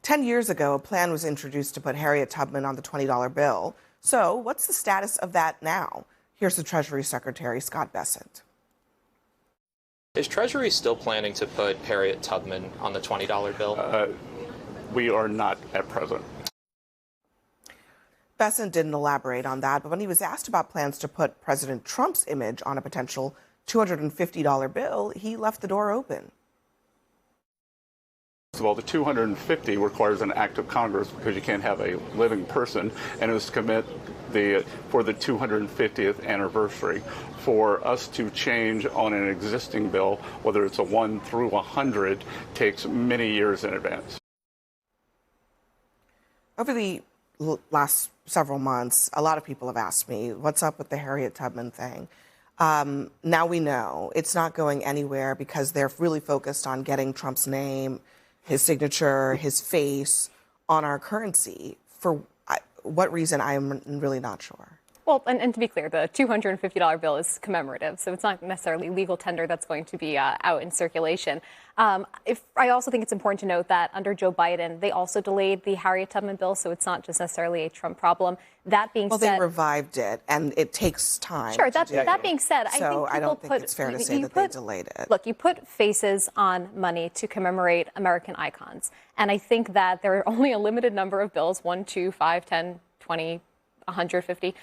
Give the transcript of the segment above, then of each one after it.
10 years ago, a plan was introduced to put Harriet Tubman on the $20 bill. So what's the status of that now? Here's the Treasury Secretary, Scott Bessent. Is Treasury still planning to put Harriet Tubman on the $20 bill? We are not at present. Bessent didn't elaborate on that, but when he was asked about plans to put President Trump's image on a potential $250 bill, he left the door open. First of all, the 250 requires an act of Congress because you can't have a living person, and it was to commit for the 250th anniversary. For us to change on an existing bill, whether it's a 1 through 100, takes many years in advance. Over the last several months, a lot of people have asked me, what's up with the Harriet Tubman thing? Now we know it's not going anywhere because they're really focused on getting Trump's name, his signature, his face on our currency. For what reason, I'm really not sure. Well, and to be clear, the $250 bill is commemorative, so it's not necessarily legal tender that's going to be out in circulation. I also think it's important to note that under Joe Biden, they also delayed the Harriet Tubman bill, so it's not just necessarily a Trump problem. That being said, they revived it, and it takes time. Sure. That being said, I don't think it's fair to say that they delayed it. Look, you put faces on money to commemorate American icons, and I think that there are only a limited number of bills: 1, 2, 5, 10, 20. 150.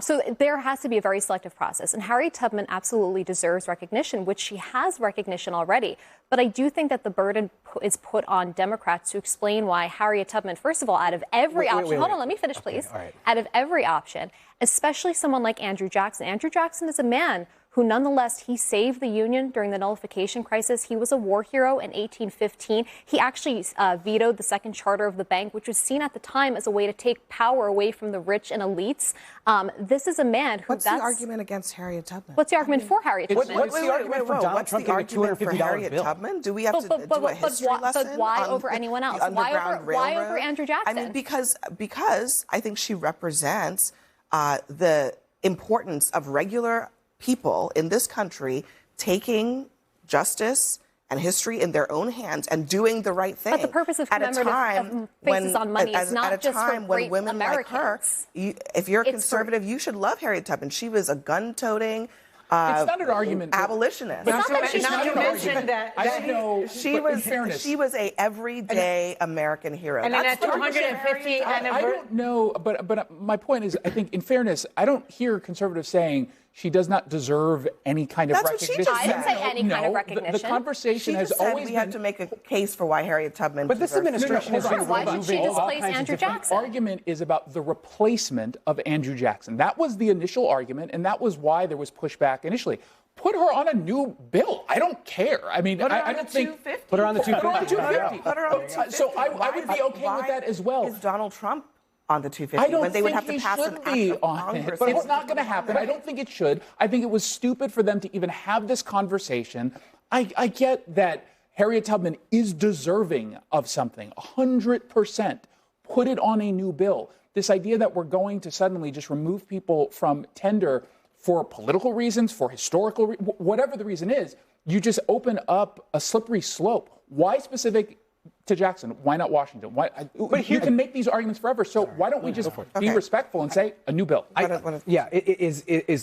So there has to be a very selective process. And Harriet Tubman absolutely deserves recognition, which she has recognition already. But I do think that the burden is put on Democrats to explain why Harriet Tubman, first of all, out of every option, hold on, let me finish, please. All right. Out of every option, especially someone like Andrew Jackson. Andrew Jackson is a man who nonetheless, he saved the Union during the nullification crisis. He was a war hero in 1815. He actually vetoed the second charter of the bank, which was seen at the time as a way to take power away from the rich and elites. This is a man who... What's the argument against Harriet Tubman? What's the argument for Harriet Tubman? What's the argument for Donald Trump getting a $250 bill? Tubman? Do we have to do a history lesson? But why over anyone else? Why over Andrew Jackson? I mean, because I think she represents the importance of regular people in this country taking justice and history in their own hands and doing the right thing. But the purpose of commemorative faces on money is not just for great women Americans. Like her, if you're a conservative, you should love Harriet Tubman. She was a gun-toting it's not an argument. Abolitionist. But not that she's not an argument. She was a everyday American hero. And then at 250 I don't know, but my point is, I think in fairness, I don't hear conservatives saying she does not deserve any kind of recognition. What she just I didn't say any kind of recognition. The conversation has always we have to make a case for why Harriet Tubman. But this administration has been why should she displace Andrew Jackson? The argument is about the replacement of Andrew Jackson. That was the initial argument, and that was why there was pushback initially. Put her on a new bill. I don't care. I mean, I don't think. Put her on the 250. Put her on the 250. So I would be okay with that as well. Is Donald Trump on the 250? I don't when they would think have to pass an act be of on Congress. it, but it's not going to happen. I don't think it should. I think it was stupid for them to even have this conversation. I get that Harriet Tubman is deserving of something, 100%. Put it on a new bill. This idea that we're going to suddenly just remove people from tender for political reasons, for historical, whatever the reason is, you just open up a slippery slope. Why specific to Jackson? Why not Washington? But you can make these arguments forever. So why don't we just be respectful and say a new bill?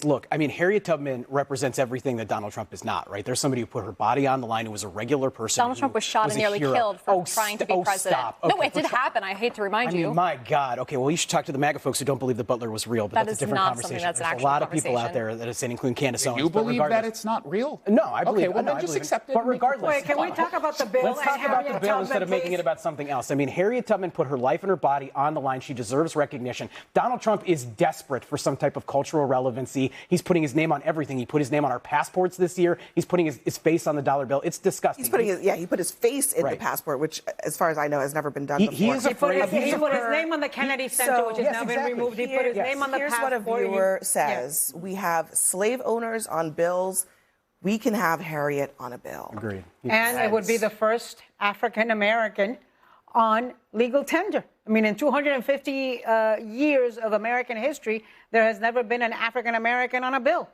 Look, I mean, Harriet Tubman represents everything that Donald Trump is not, right? There's somebody who put her body on the line, who was a regular person. Donald Trump was shot and nearly killed for trying to be president. Stop. Okay, no, it did happen. I hate to remind you. I mean, my God. Okay, well, you should talk to the MAGA folks who don't believe that Butler was real, but that's a different conversation. That's There's a lot of people out there that are saying, including Candace Owens. You believe that it's not real? No, I believe it. Okay, well, then just accept it. But regardless. Wait, can we talk about the bill? Let's talk about the bill instead of making it about something else. I mean, Harriet Tubman put her life and her body on the line. She deserves recognition. Donald Trump is desperate for some type of cultural relevancy. He's putting his name on everything. He put his name on our passports this year. He's putting his face on the dollar bill. It's disgusting. He put his face in the passport, which, as far as I know, has never been done before. He put his name on the Kennedy Center, which has now been removed. He put his name on the passport. Here's what a viewer says. We have slave owners on bills. We can have Harriet on a bill. Agreed. And it would be the first African-American on legal tender. I mean, in 250 years of American history, there has never been an African-American on a bill.